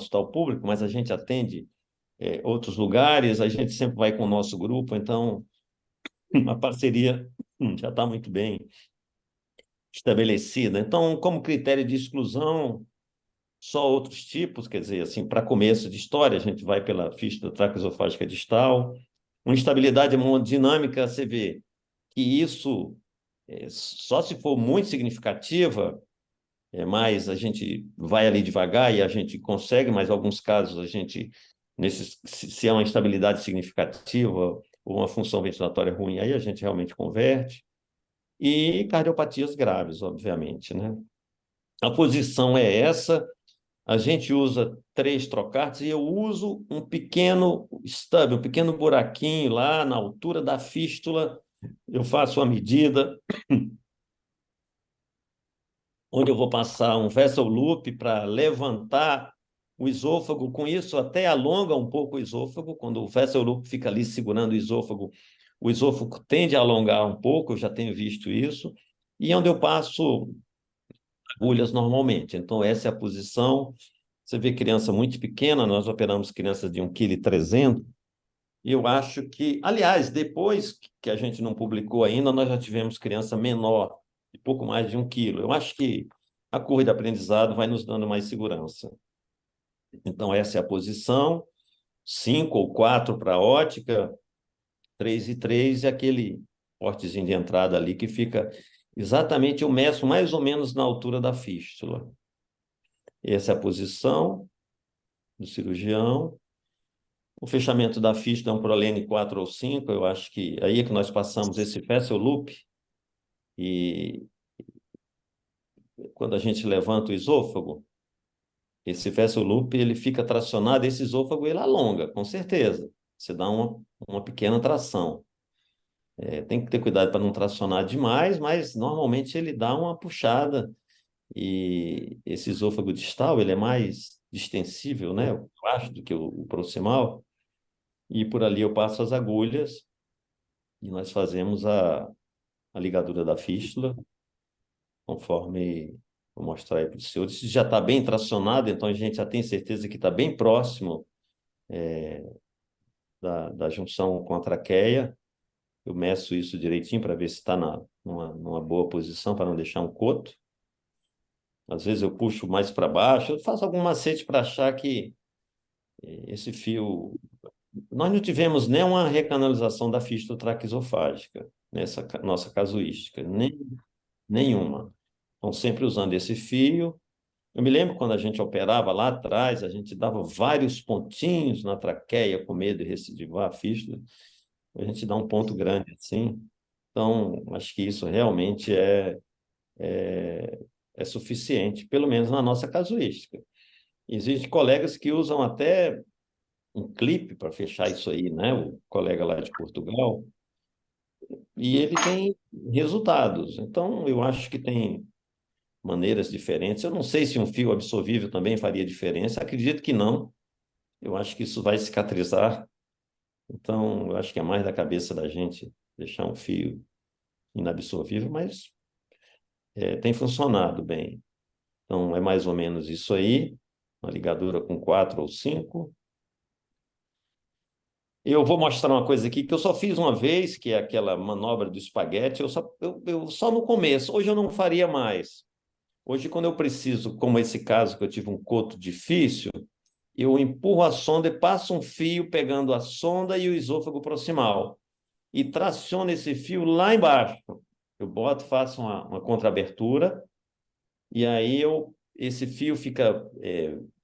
hospital público, mas a gente atende outros lugares, a gente sempre vai com o nosso grupo, então a parceria já está muito bem estabelecida. Então, como critério de exclusão, só outros tipos, quer dizer, assim, para começo de história, a gente vai pela fístula traqueosofágica distal. Uma instabilidade hemodinâmica, você vê que isso, só se for muito significativa, mas a gente vai ali devagar e a gente consegue, mas em alguns casos a gente, se é uma instabilidade significativa ou uma função ventilatória ruim, aí a gente realmente converte. E cardiopatias graves, obviamente, né? A posição é essa, a gente usa 3 trocates e eu uso um pequeno stub, um pequeno buraquinho lá na altura da fístula, eu faço a medida onde eu vou passar um vessel loop para levantar o esôfago, com isso até alonga um pouco o esôfago, quando o vessel loop fica ali segurando o esôfago tende a alongar um pouco, eu já tenho visto isso, e onde eu passo agulhas normalmente. Então, essa é a posição. Você vê criança muito pequena, nós operamos crianças de 1,3 kg, e eu acho que, aliás, depois que a gente não publicou ainda, nós já tivemos criança menor, de pouco mais de 1 kg. Eu acho que a curva de aprendizado vai nos dando mais segurança. Então, essa é a posição, 5 ou 4 para a ótica, 3 e 3 e aquele portezinho de entrada ali que fica exatamente, eu meço mais ou menos na altura da fístula. Essa é a posição do cirurgião. O fechamento da fístula é um Prolene 4 ou 5, eu acho que aí é que nós passamos esse vessel loop, e quando a gente levanta o esôfago, esse vessel loop ele fica tracionado, esse esôfago ele alonga, com certeza. Você dá uma pequena tração. Tem que ter cuidado para não tracionar demais, mas normalmente ele dá uma puxada, e esse esôfago distal ele é mais distensível, né, eu acho, do que o proximal, e por ali eu passo as agulhas e nós fazemos a ligadura da fístula, conforme vou mostrar aí para os senhores. Se já está bem tracionado, então a gente já tem certeza que está bem próximo da junção com a traqueia. Eu meço isso direitinho para ver se está numa boa posição, para não deixar um coto. Às vezes eu puxo mais para baixo, eu faço algum macete para achar que esse fio... Nós não tivemos nenhuma recanalização da fístula traqueosofágica nessa nossa casuística, nenhuma. Então, sempre usando esse fio. Eu me lembro quando a gente operava lá atrás, a gente dava vários pontinhos na traqueia com medo de recidivar a fístula. A gente dá um ponto grande assim. Então, acho que isso realmente é suficiente, pelo menos na nossa casuística. Existem colegas que usam até um clipe para fechar isso aí, né? O colega lá de Portugal, e ele tem resultados. Então, eu acho que tem maneiras diferentes. Eu não sei se um fio absorvível também faria diferença, acredito que não. Eu acho que isso vai cicatrizar. Então, eu acho que é mais da cabeça da gente deixar um fio inabsorvível, mas tem funcionado bem. Então, é mais ou menos isso aí, uma ligadura com 4 ou 5. Eu vou mostrar uma coisa aqui que eu só fiz uma vez, que é aquela manobra do espaguete, eu só no começo. Hoje eu não faria mais. Hoje, quando eu preciso, como esse caso que eu tive um coto difícil, eu empurro a sonda e passo um fio pegando a sonda e o esôfago proximal. E traciono esse fio lá embaixo. Eu boto, faço uma contraabertura, e aí esse fio fica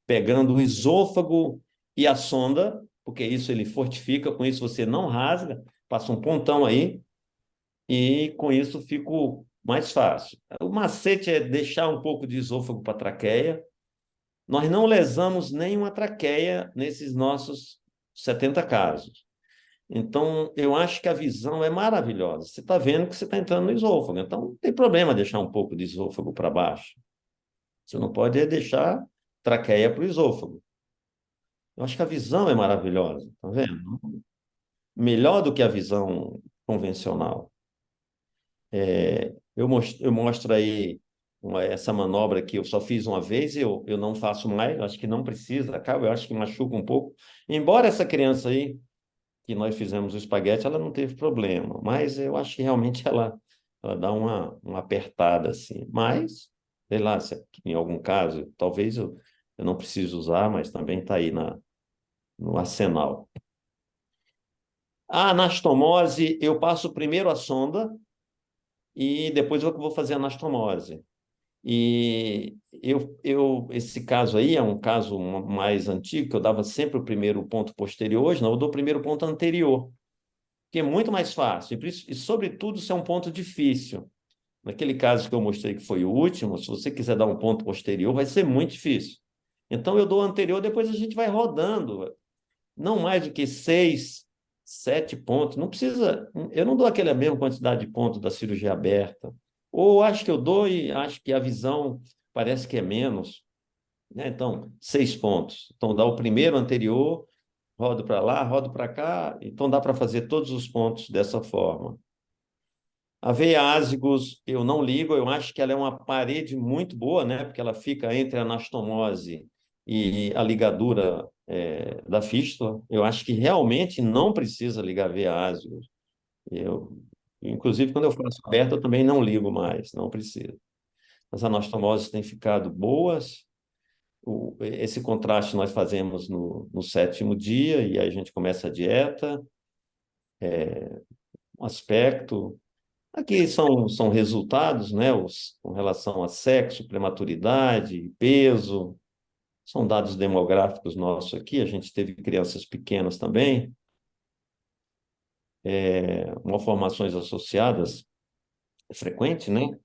pegando o esôfago e a sonda, porque isso ele fortifica, com isso você não rasga, passa um pontão aí, e com isso fico mais fácil. O macete é deixar um pouco de esôfago para a traqueia. Nós não lesamos nenhuma traqueia nesses nossos 70 casos. Então, eu acho que a visão é maravilhosa. Você está vendo que você está entrando no esôfago. Então, não tem problema deixar um pouco de esôfago para baixo. Você não pode deixar traqueia para o esôfago. Eu acho que a visão é maravilhosa, tá vendo? Melhor do que a visão convencional. Eu mostro aí essa manobra que eu só fiz uma vez, eu não faço mais, acho que não precisa, acaba, eu acho que machuca um pouco. Embora essa criança aí, que nós fizemos o espaguete, ela não teve problema, mas eu acho que realmente ela dá uma apertada assim. Mas, sei lá, se em algum caso, talvez eu não precise usar, mas também está aí no arsenal. A anastomose, eu passo primeiro a sonda e depois eu vou fazer a anastomose. E esse caso aí é um caso mais antigo, que eu dava sempre o primeiro ponto posterior, hoje não, eu dou o primeiro ponto anterior, que é muito mais fácil, e sobretudo se é um ponto difícil. Naquele caso que eu mostrei que foi o último, se você quiser dar um ponto posterior, vai ser muito difícil. Então eu dou o anterior, depois a gente vai rodando, não mais do que 6, 7 pontos. Não precisa, eu não dou aquela mesma quantidade de pontos da cirurgia aberta. Ou acho que eu dou e acho que a visão parece que é menos, né? Então, 6 pontos. Então, dá o primeiro anterior, rodo para lá, rodo para cá. Então, dá para fazer todos os pontos dessa forma. A veia ázigos, eu não ligo, eu acho que ela é uma parede muito boa, né? Porque ela fica entre a anastomose e a ligadura da fístula. Eu acho que realmente não precisa ligar a veia ázigos. Eu, inclusive, quando eu faço aberta, eu também não ligo mais, não precisa. As anastomoses têm ficado boas. Esse contraste nós fazemos no 7º dia, e aí a gente começa a dieta, um aspecto. Aqui são resultados, né, com relação a sexo, prematuridade, peso, são dados demográficos nossos aqui, a gente teve crianças pequenas também, malformações associadas, é frequente, né?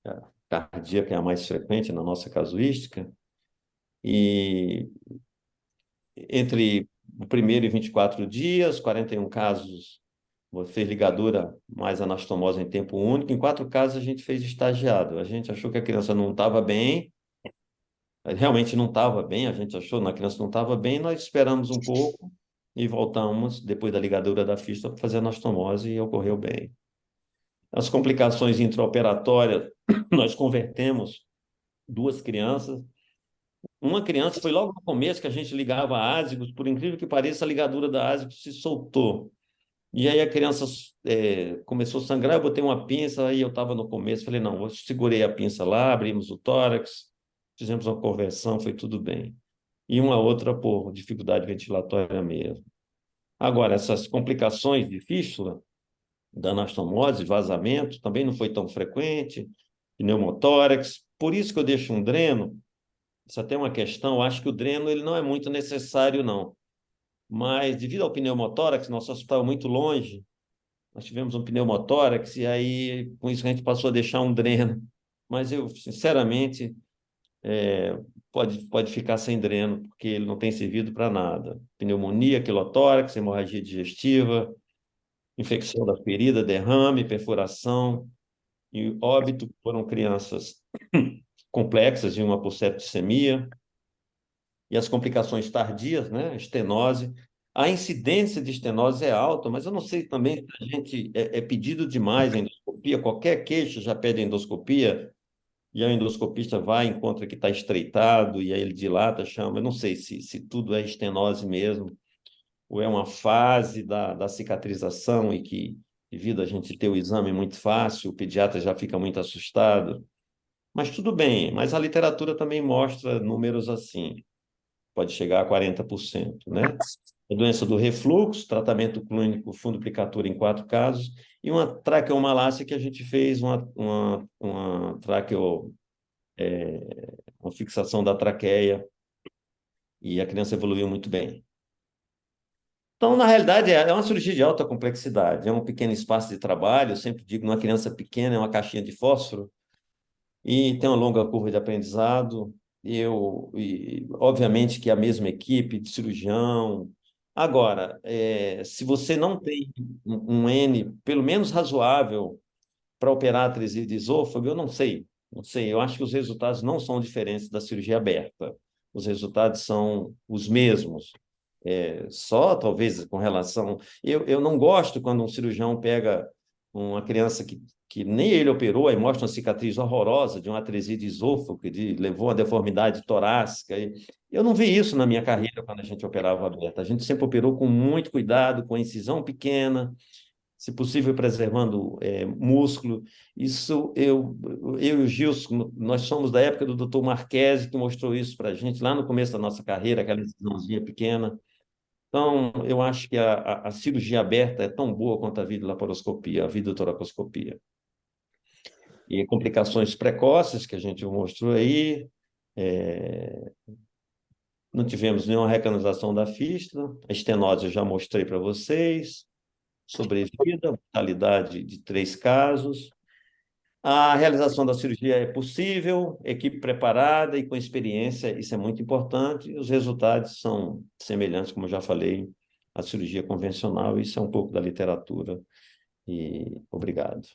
A cardíaca é a mais frequente na nossa casuística, e entre o primeiro e 24 dias, 41 casos fez ligadura mais anastomose em tempo único. Em 4 casos, a gente fez estagiado. A gente achou que a criança não estava bem, realmente não estava bem, a gente achou que a criança não estava bem, nós esperamos um pouco e voltamos, depois da ligadura da fístula, para fazer a anastomose e ocorreu bem. As complicações intraoperatórias, nós convertemos 2 crianças. Uma criança foi logo no começo que a gente ligava a ázigos, por incrível que pareça, a ligadura da ázigos se soltou. E aí a criança começou a sangrar, eu botei uma pinça, aí eu estava no começo, falei, não, eu segurei a pinça lá, abrimos o tórax, fizemos uma conversão, foi tudo bem. E uma outra por dificuldade ventilatória mesmo. Agora, essas complicações de fístula, da anastomose, vazamento, também não foi tão frequente, pneumotórax, por isso que eu deixo um dreno, isso até é uma questão, eu acho que o dreno ele não é muito necessário, não. Mas, devido ao pneumotórax, nosso hospital é muito longe, nós tivemos um pneumotórax e aí, com isso, a gente passou a deixar um dreno. Mas eu, sinceramente, pode ficar sem dreno, porque ele não tem servido para nada. Pneumonia, quilotórax, hemorragia digestiva, infecção da ferida, derrame, perfuração e óbito foram crianças complexas de uma por septicemia e as complicações tardias, né? Estenose. A incidência de estenose é alta, mas eu não sei também se a gente é pedido demais a endoscopia, qualquer queixa já pede endoscopia, e a endoscopista vai, encontra que está estreitado, e aí ele dilata, chama. Eu não sei se tudo é estenose mesmo, ou é uma fase da cicatrização e que, devido a gente ter o exame muito fácil, o pediatra já fica muito assustado. Mas tudo bem, mas a literatura também mostra números assim, pode chegar a 40%, né? A doença do refluxo, tratamento clínico fundoplicatura em 4 casos, e uma traqueomalácia que a gente fez uma fixação da traqueia, e a criança evoluiu muito bem. Então, na realidade, é uma cirurgia de alta complexidade, é um pequeno espaço de trabalho, eu sempre digo, numa criança pequena é uma caixinha de fósforo, e tem uma longa curva de aprendizado, obviamente que a mesma equipe de cirurgião. Agora, se você não tem um N, pelo menos razoável, para operar a atresia de esôfago, eu não sei, eu acho que os resultados não são diferentes da cirurgia aberta, os resultados são os mesmos. Só talvez com relação. Eu não gosto quando um cirurgião pega uma criança que que nem ele operou, aí mostra uma cicatriz horrorosa de uma atresia de esôfago, que levou a deformidade torácica. Eu não vi isso na minha carreira quando a gente operava aberto. A gente sempre operou com muito cuidado, com a incisão pequena, se possível preservando músculo. Isso eu e o Gilson, nós somos da época do Dr. Marquese, que mostrou isso para a gente lá no começo da nossa carreira, aquela incisãozinha pequena. Então, eu acho que a cirurgia aberta é tão boa quanto a videolaparoscopia, a videotoracoscopia. E complicações precoces, que a gente mostrou aí, não tivemos nenhuma recanalização da fístula, a estenose eu já mostrei para vocês, sobrevida, mortalidade de 3 casos. A realização da cirurgia é possível, equipe preparada e com experiência, isso é muito importante. Os resultados são semelhantes, como eu já falei, à cirurgia convencional, isso é um pouco da literatura. E obrigado.